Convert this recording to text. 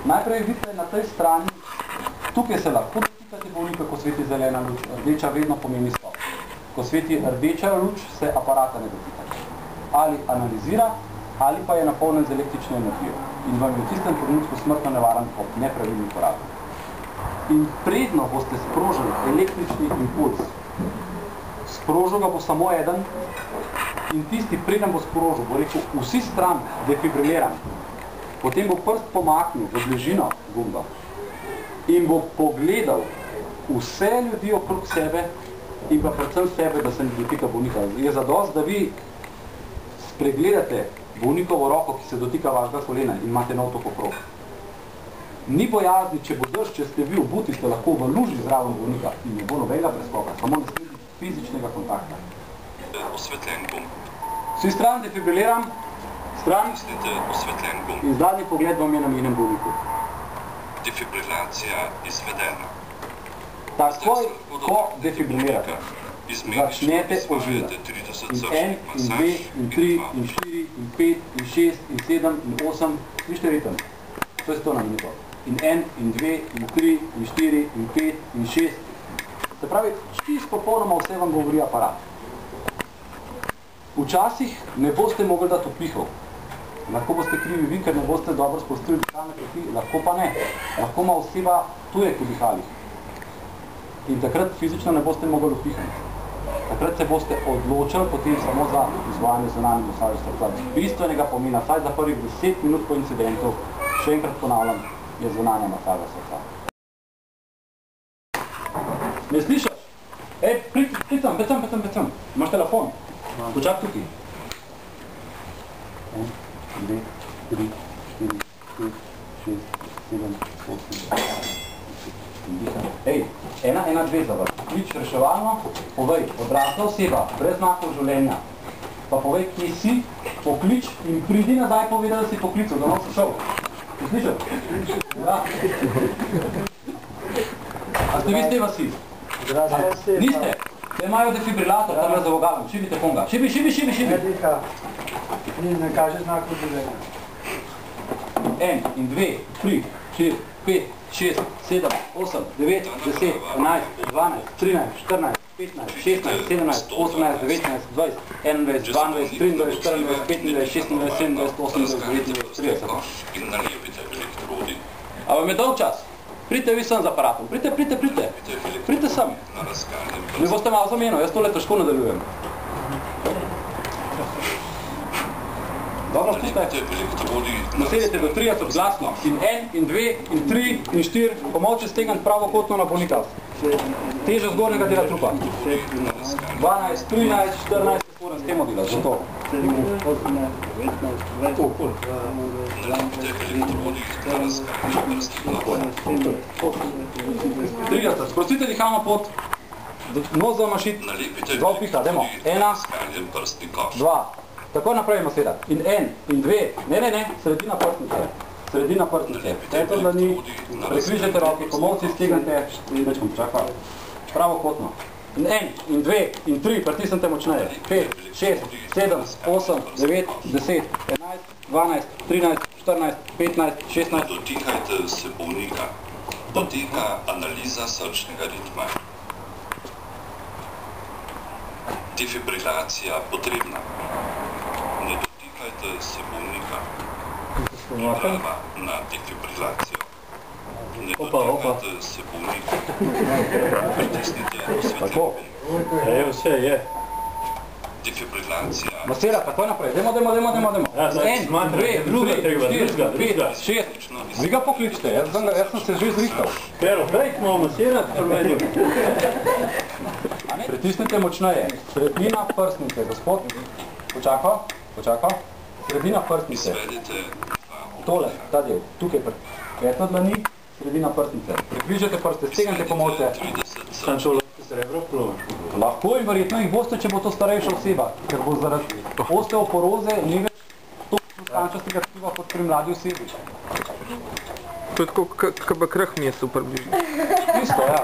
Najprej vidite na tej strani, tukaj se lahko dotikate bolnika, ko sveti zelena luč, rdeča vedno pomeni stop. Ko sveti rdeča luč, se aparata ne dotika. Ali analizira, ali pa je napolnjen z električno energijo. In vam je v tistem trenutku smrtno nevaren ob nepravilni uporabi. In predno boste sprožili električni impuls. Sprožil ga bo samo eden in tisti preden bo sprožil, bo rekel vsi stran defibriliran. Potem bo prst pomaknil v bližino gumba in bo pogledal vse ljudi okrog sebe in pa predvsem sebe, da se ne dotika bolnika. Je zadost, da vi spregledate bolnikovo roko, ki se dotika vašega kolena in imate nov tok okrog. Ni bojazni, če bo drž, če ste vi obuti, ste lahko v luži zraven bolnika in ne bo nobenega preskoka, samo ne sledi fizičnega kontakta. Osvetljen gumb. Vsi stran defibriliram, stran osvetljen gumb. in zadnji pogled vam je namenjen bolniku. Defibrilacija izvedena. Takoj, ko defibrilirate, začnete oživljati. In 1, in 2, in 3, in 4, in 5, in 6, in 7, in 8, slište ritem. To je 100 na minuto. In 1, in 2, in 3, in 4, in 5, in 6. Se pravi, čisto popolnoma vse vam govori aparat. Včasih ne boste mogli dati upihov. Lahko boste krivi vi, ker ne boste dobro spustili dihalne poti, lahko pa ne. Lahko ima oseba tujek v dihalih. In takrat fizično ne boste mogli upihati. Takrat se boste odločili potem samo za izvajanje zunanje masaže srca. Bistvenega pomena, vsaj za prvih 10 minut po incidentu, še enkrat ponavljam, je zunanja masaža srca. Ne slišaš? Ej, pridem. Imaš telefon? Počak tukaj. 1, 2, 3, 4, 5, 6, 7, 8, Ej, 112 za vas. Klič reševalno, povej, odrasla oseba, brez znakov življenja. Pa povej, kje si, poklič in pridi nazaj povedal, da si poklical, da si šel. Si slišal? Ja. A ste vi s te vasi? Niste? Te imajo defibrilator, tam je za vogalom. Šibite ponga. Šibi. Ne kaže znakov življenja. 1, in 2, 3, 4, 5, 6, 7, 8, 9, 10, 11, 12, 13, 14, 15, 16, 17, 18, 19, 20, 21, 22, 23, 24, 25, 26, 27, 28, 29, 30. In nalijevite elektrodi. A vam je dolg čas? Pridite vi sem z aparatom. Pridite. Pridite sem. Na razgalnem Mi boste malo zamenil, jaz tole težko nadaljujem. Dobro, spustite. Nasedite do 30 glasno. In 1, in 2, in 3, in 4. Pomoči stegniti pravokotno na bolnika. Težo zgornjega dela trupa. 12, 13, 14, s tem odela, zato. 30. Sprostite dihalno pot. Nos zamašiti. Dva upiha, dajmo. 1, 2. Tako naprej masedati. In 1, in 2. Ne. Sredina prstnice. Eto dlani. Prekrižajte roke, pomovci stegnete. Večkom, čakaj. Pravokotno. In 1, in 2, in 3. Pritisnite močneje. 5, 6, 7, 8, 9, 10, 11, 12, 13, 14, 15, 16. Dotikajte se bolnika. Poteka analiza srčnega ritma. Defibrilacija potrebna. Ne dotikajte se bolnika. Priprava na defibrilacijo. Ne dotikajte se bolnika. Pritisnite osvetljen gumb. Vse je. Defibrilacija. Masira, takoj naprej. Dajmo. 1, 2, 3, 4, 5, 6. Vi ga pokličite, jaz sem se že zrihtal. Pero, prej smo masirati prvenju. Pritisnite močneje. Sredina prstnice, gospod. Počakaj. Sredina prstnice. Izvedite Tole, ta del. Tukaj petno dlani, sredina prstnice. Prikrižate prste, stegnite pomočite. Sančo lahko srebro plovaš. Lahko in verjetno jih boste, če bo to starejša oseba, ker bo zaradi osteoporoze ni več to substančastega tkiva kot pri mladi osebi. To je tako, kaba krah mi je super bližno. Isto, ja.